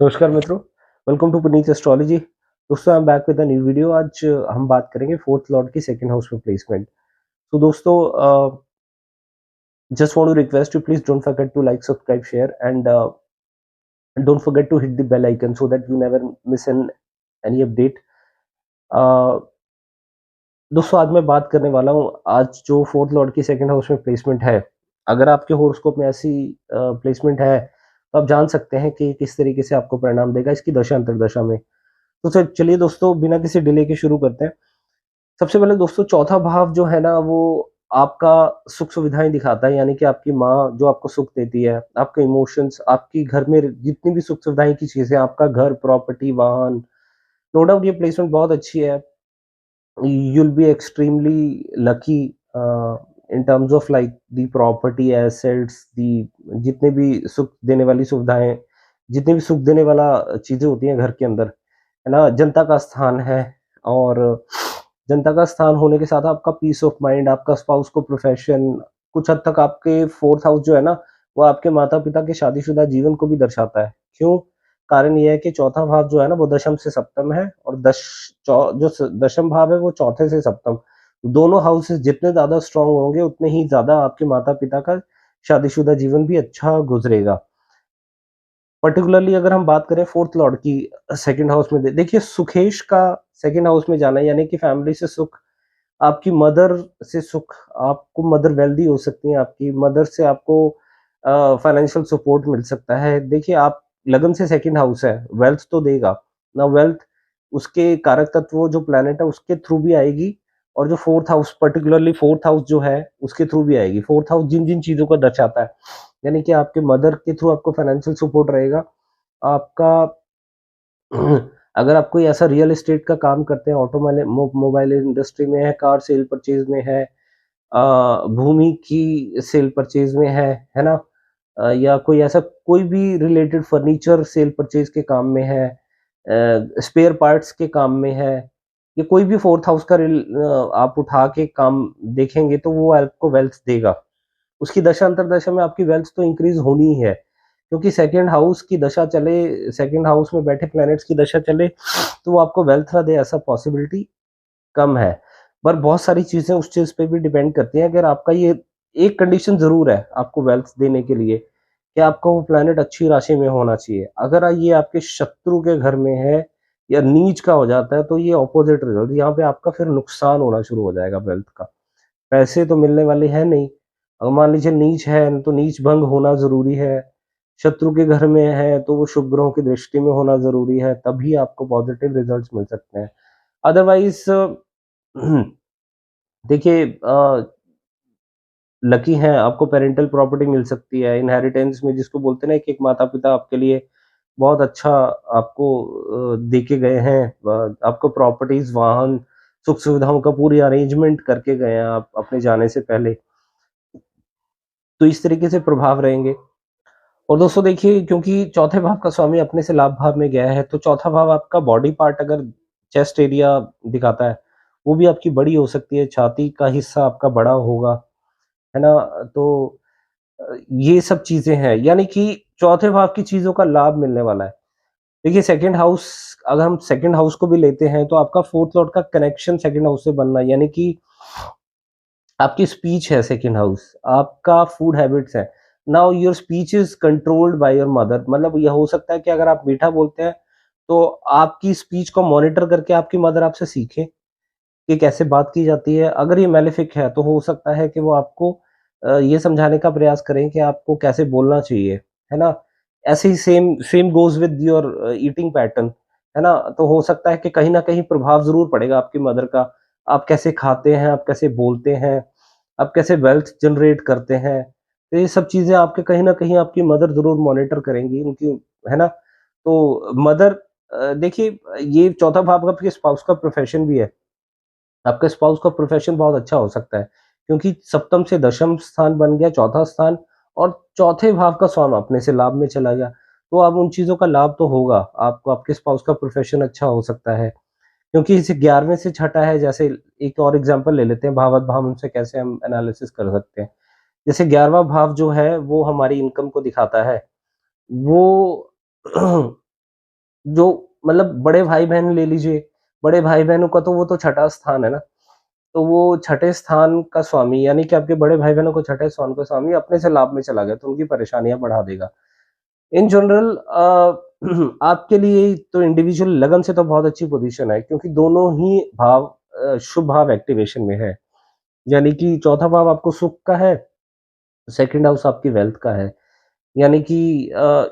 नमस्कार मित्रों, welcome to Puneet astrology. दोस्तों, I am back with a new video. आज हम बात करेंगे फोर्थ लॉर्ड की सेकंड हाउस में प्लेसमेंट। तो दोस्तों, just want to request you, please don't forget to like, subscribe, share and don't forget to hit the bell icon so that you never miss an any update. दोस्तों, आज मैं बात करने वाला हूँ, आज जो फोर्थ लॉर्ड की सेकंड हाउस में प्लेसमेंट है, अगर आपके हॉरोस्कोप में ऐसी प्लेसमेंट है तो आप जान सकते हैं कि किस तरीके से आपको परिणाम देगा इसकी दशा अंतर्दशा में। तो चलिए दोस्तों, बिना किसी डिले के शुरू करते हैं। सबसे पहले दोस्तों, चौथा भाव जो है ना, वो आपका सुख सुविधाएं दिखाता है, यानी कि आपकी माँ जो आपको सुख देती है, आपके इमोशंस, आपकी घर में जितनी भी सुख सुविधाएं की चीजें, आपका घर, प्रॉपर्टी, वाहन। नो डाउट ये प्लेसमेंट बहुत अच्छी है। you'll be extremely lucky in terms of like the property assets, the जितने भी सुख देने वाली सुविधाएं, जितने भी सुख देने वाला चीजें होती हैं घर के अंदर, है ना, जनता का स्थान है। और जनता का स्थान होने के साथ आपका पीस ऑफ माइंड, आपका स्पाउस को प्रोफेशन, कुछ हद तक आपके फोर्थ हाउस जो है ना, वो आपके माता पिता के शादीशुदा जीवन को भी दर्शाता है। क्यों? कारण ये है कि चौथा भाव जो है ना, वो दशम से सप्तम है, और दशम भाव है वो चौथे से सप्तम। दोनों हाउसेस जितने ज्यादा स्ट्रांग होंगे, उतने ही ज्यादा आपके माता पिता का शादीशुदा जीवन भी अच्छा गुजरेगा। पर्टिकुलरली अगर हम बात करें फोर्थ लॉर्ड की सेकंड हाउस में, देखिए सुखेश का सेकंड हाउस में जाना, यानी कि फैमिली से सुख, आपकी मदर से सुख, आपको मदर वेल्दी हो सकती है, आपकी मदर से आपको फाइनेंशियल सपोर्ट मिल सकता है। देखिए, आप लगन से सेकंड हाउस है, वेल्थ तो देगा ना। वेल्थ उसके कारक तत्व जो प्लेनेट है उसके थ्रू भी आएगी, और जो fourth house, particularly fourth house जो है उसके थ्रू भी आएगी। फोर्थ हाउस जिन जिन चीजों को दर्शाता है, यानी कि आपके मदर के थ्रू आपको फाइनेंशियल सपोर्ट रहेगा। आपका अगर आप कोई ऐसा रियल एस्टेट का काम करते हैं, मोबाइल इंडस्ट्री में है, कार सेल परचेज में है, भूमि की सेल परचेज में है ना, या कोई ऐसा कोई भी रिलेटेड फर्नीचर सेल परचेज के काम में है, स्पेयर पार्ट्स के काम में है, या कोई भी फोर्थ हाउस का आप उठा के काम देखेंगे तो वो आपको वेल्थ देगा। उसकी दशा अंतरदशा में आपकी वेल्थ तो इंक्रीज होनी ही है, क्योंकि सेकंड हाउस की दशा चले, सेकंड हाउस में बैठे प्लैनेट्स की दशा चले, तो वो आपको वेल्थ ना दे, ऐसा पॉसिबिलिटी कम है। पर बहुत सारी चीजें उस चीज पे भी डिपेंड करती हैं। अगर आपका ये एक कंडीशन जरूर है आपको वेल्थ देने के लिए, कि आपका वो प्लैनेट अच्छी राशि में होना चाहिए। अगर ये आपके शत्रु के घर में है या नीच का हो जाता है, तो ये ऑपोजिट रिजल्ट, यहाँ पे आपका फिर नुकसान होना शुरू हो जाएगा वेल्थ का। पैसे तो मिलने वाले हैं नहीं। अगर मान लीजिए नीच है, तो नीच भंग होना जरूरी है। शत्रु के घर में है तो वो शुभ ग्रहों की दृष्टि में होना जरूरी है, तभी आपको पॉजिटिव रिजल्ट्स मिल सकते हैं। अदरवाइज देखिए, लकी हैं, आपको पेरेंटल प्रॉपर्टी मिल सकती है इनहेरिटेंस में, जिसको बोलते हैं ना, एक माता पिता आपके लिए बहुत अच्छा आपको दे के गए हैं। आपको प्रॉपर्टीज, वाहन, सुख सुविधाओं का पूरी अरेंजमेंट करके गए हैं आप अपने जाने से पहले। तो इस तरीके से प्रभाव रहेंगे। और दोस्तों देखिए, क्योंकि चौथे भाव का स्वामी अपने से लाभ भाव में गया है, तो चौथा भाव आपका बॉडी पार्ट, अगर चेस्ट एरिया दिखाता है, वो भी आपकी बड़ी हो सकती है, छाती का हिस्सा आपका बड़ा होगा, है ना। तो ये सब चीजें हैं, यानी कि चौथे भाव की चीजों का लाभ मिलने वाला है। देखिए, सेकंड हाउस, अगर हम सेकंड हाउस को भी लेते हैं, तो आपका फोर्थ लॉर्ड का कनेक्शन सेकंड हाउस से बनना, यानी कि आपकी स्पीच है सेकंड हाउस, आपका फूड हैबिट्स है। Now your speech is controlled by your mother, मतलब यह हो सकता है कि अगर आप मीठा बोलते हैं, तो आपकी स्पीच को मॉनिटर करके आपकी मदर आपसे सीखे कि कैसे बात की जाती है। अगर ये मैलेफिक है, तो हो सकता है कि वो आपको ये समझाने का प्रयास करें कि आपको कैसे बोलना चाहिए, है ना। ऐसे ही same same goes with your eating pattern, है ना। तो हो सकता है कि कहीं न कहीं प्रभाव ज़रूर पड़ेगा आपकी मदर का। आप कैसे खाते हैं, आप कैसे बोलते हैं, आप कैसे वेल्थ जनरेट करते हैं। तो ये सब चीज़ें आपके कहीं न कहीं आपकी मदर ज़रूर मॉनिटर करेंगी उनकी, है ना। तो मदर, देखिए, ये चौथा भाव आपके स्पाउस का प्रोफ़ेशन भी है। आपके स्पाउस का प्रोफेशन बहुत अच्छा हो सकता है, क्योंकि सप्तम से दशम स्थान बन गया चौथा स्थान, और चौथे भाव का स्वामी अपने से लाभ में चला गया। तो अब उन चीजों का लाभ तो होगा आपको, आपके स्पाउस का प्रोफेशन अच्छा हो सकता है, क्योंकि इसे 11वें से छठा है। जैसे एक और एग्जांपल ले लेते हैं, भावत भाव उनसे कैसे हम एनालिसिस कर सकते हैं। जैसे 11वां भाव जो है वो हमारी इनकम को दिखाता है। वो जो मतलब बड़े भाई-बहन ले लीजिए, बड़े भाई-बहनों का तो वो तो छठा स्थान है ना, तो वो छठे स्थान का स्वामी यानी कि आपके बड़े भाई-बहनों को छठे स्थान का स्वामी अपने से लाभ में चला गया, तो उनकी परेशानियाँ बढ़ा देगा। इन जनरल आपके लिए तो इंडिविजुअल लगन से तो बहुत अच्छी पोज़ीशन है क्योंकि दोनों ही भाव शुभ भाव एक्टिवेशन में है। यानी कि चौथा भाव आपको सुख का है, सेकंड हाउस आपकी वेल्थ का है। यानी कि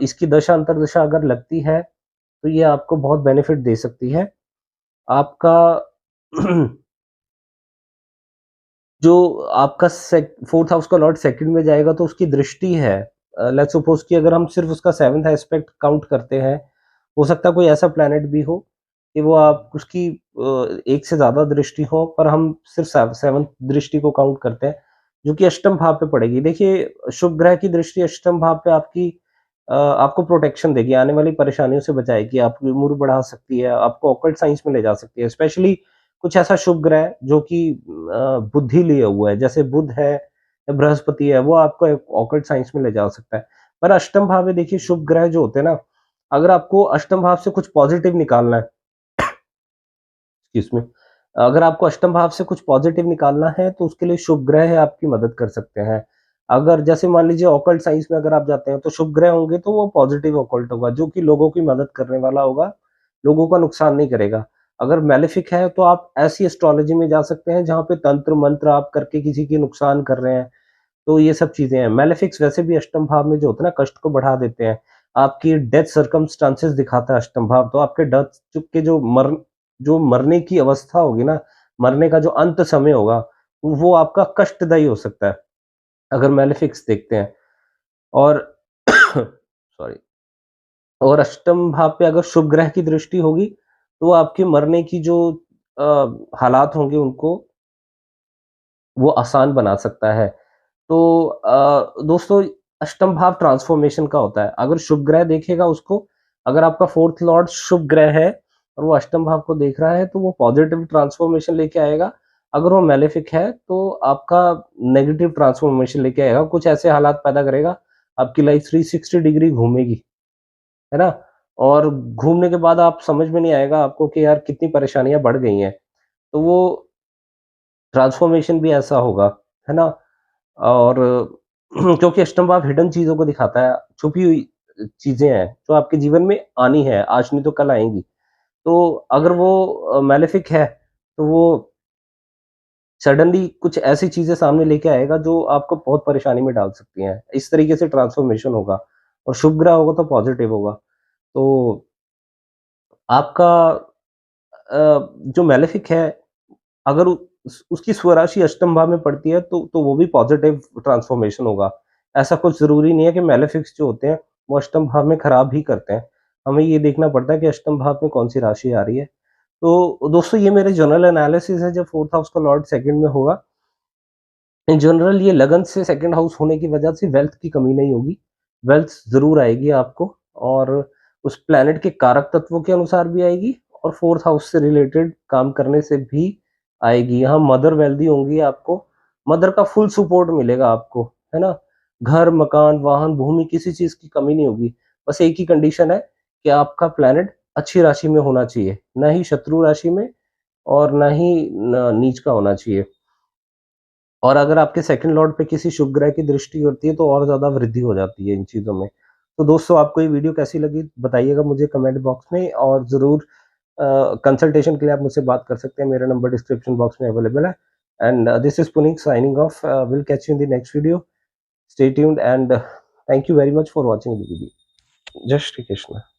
इसकी दशा अंतर्दशा अगर लगती है, तो ये आपको बहुत बेनिफिट दे सकती है। आपका जो आपका सेक 4th हाउस का लॉर्ड सेकंड में जाएगा तो उसकी दृष्टि है। लेट्स सपोज़ कि अगर हम सिर्फ़ उसका 7th एस्पेक्ट काउंट करते हैं, हो सकता है कोई ऐसा प्लैनेट भी हो कि वो आप उसकी एक से ज़्यादा दृष्टि हो, पर हम सिर्फ़ 7th दृष्टि को काउंट करते हैं, जो कि अष्टम भाव पे पड़ेगी। देखिए, शुभ ग्रह की दृष्टि अष्टम भाव पे आपको प्रोटेक्शन देगी, आने वाली परेशानियों से बचाएगी, आपकी उम्र बढ़ा सकती है, आपको ऑकल्ट साइंस में ले जा सकती है। स्पेशली कुछ ऐसा शुभ ग्रह जो कि बुद्धि लिए हुआ है, जैसे बुध है या बृहस्पति है, वो आपको एक ऑकल्ट साइंस में ले जा सकता है। पर अष्टम भाव में देखिए शुभ ग्रह जो होते हैं ना, अगर आपको अष्टम भाव से कुछ पॉजिटिव निकालना है, इसमें अगर आपको अष्टम भाव से कुछ पॉजिटिव निकालना है, तो उसके लिए शुभ ग्रह आपकी मदद कर सकते हैं। अगर जैसे मान लीजिए ऑकल्ट साइंस में अगर आप जाते हैं, तो शुभ ग्रह होंगे तो वो पॉजिटिव ऑकल्ट होगा, जो कि लोगों की मदद करने वाला होगा, लोगों का नुकसान नहीं करेगा। अगर मैलेफिक है, तो आप ऐसी एस्ट्रोलॉजी में जा सकते हैं, जहाँ पे तंत्र-मंत्र आप करके किसी की नुकसान कर रहे हैं, तो ये सब चीज़ें हैं। मैलेफिक्स वैसे भी अष्टम भाव में जो होता है ना, कष्ट को बढ़ा देते हैं। आपकी डेथ सर्कमस्टेंसेस दिखाता है अष्टम भाव, तो आपके डेथ के जो मरने की अवस्था होगी ना, मरने का जो अंत समय होगा, वो आपका कष्टदायी हो सकता है, अगर मैलेफिक्स देखते हैं। और सॉरी, और अष्टम भाव पे अगर शुभ ग्रह की दृष्टि होगी, तो वो आपके मरने की जो अ, हालात होंगे उनको वो आसान बना सकता है। तो दोस्तों, अष्टम भाव ट्रांसफॉर्मेशन का होता है। अगर शुभ ग्रह देखेगा उसको, अगर आपका 4th लॉर्ड शुभ ग्रह है और वो अष्टम भाव को देख रहा है, तो वो पॉजिटिव ट्रांसफॉर्मेशन लेके आएगा। अगर वो मैलेफिक है, तो आपका नेगेटिव ट्रांसफॉर्मेशन लेके आएगा। कुछ ऐसे हालात पैदा करेगा, आपकी लाइफ 360 डिग्री घूमेगी, है ना? और घूमने के बाद आप समझ में नहीं आएगा आपको कि यार कितनी परेशानियाँ बढ़ गई हैं। तो वो ट्रांसफॉर्मेशन भी ऐसा होगा, है ना? और क्योंकि अष्टम भाव हिडन चीज़ों को दिखाता है, छुपी हुई चीज़ें हैं, जो आपके जीवन में आनी है, आज नहीं तो कल आएँगी। तो अगर वो मैलेफिक है, तो वो सडनली कुछ ऐसी चीज़ें सामने लेके आएगा, जो आपको बहुत परेशानी में डाल सकती हैं। इस तरीके से ट्रांसफॉर्मेशन होगा और शुभ ग्रह होगा तो पॉज़िटिव होगा। तो आपका जो मैलेफिक है, अगर उसकी स्वराशि अष्टम भाव में पड़ती है, तो वो भी पॉजिटिव ट्रांसफॉर्मेशन होगा। ऐसा कुछ ज़रूरी नहीं है कि मैलेफिक्स जो होते हैं, वो अष्टम भाव में खराब ही करते हैं। हमें ये देखना पड़ता है कि अष्टम भाव में कौन-सी राशि आ रही है। तो दोस्तों, ये मेरे जनरल एनालिसिस है, जब 4th हाउस का लॉर्ड सेकंड में होगा। इन जनरल ये लगन से सेकंड हाउस होने की वजह से वेल्थ की कमी नहीं होगी। वेल्थ ज़रूर आएगी आपको, और उस प्लैनेट के कारक तत्वों के अनुसार भी आएगी, और 4th हाउस से रिलेटेड काम करने से भी आएगी। यहाँ मदर वेल्दी होंगी आपको, मदर का फुल सपोर्ट मिलेगा आपको, है ना? घर, मकान, वाहन, भूमि, किसी चीज़ की कमी नहीं होगी। बस एक ही कंडीशन है कि आपका प्लैनेट अच्छी राशि में होना चाहिए, ना ही शत्रु राशि में और ना ही नीच का होना चाहिए। और अगर आपके सेकंड लॉर्ड पे किसी शुभ ग्रह की दृष्टि होती है, तो और ज़्यादा वृद्धि हो जाती है इन चीज़ों में। तो दोस्तों, आपको ये वीडियो कैसी लगी बताइएगा मुझे कमेंट बॉक्स में, और ज़रूर कंसल्टेशन के लिए आप मुझसे बात कर सकते हैं। मेरा नंबर डिस्क्रिप्शन बॉक्स में अवेलेबल है। And this is Puneet signing off. Will catch you in the next video. Stay tuned and thank you very much for watching the video. जय श्री कृष्ण।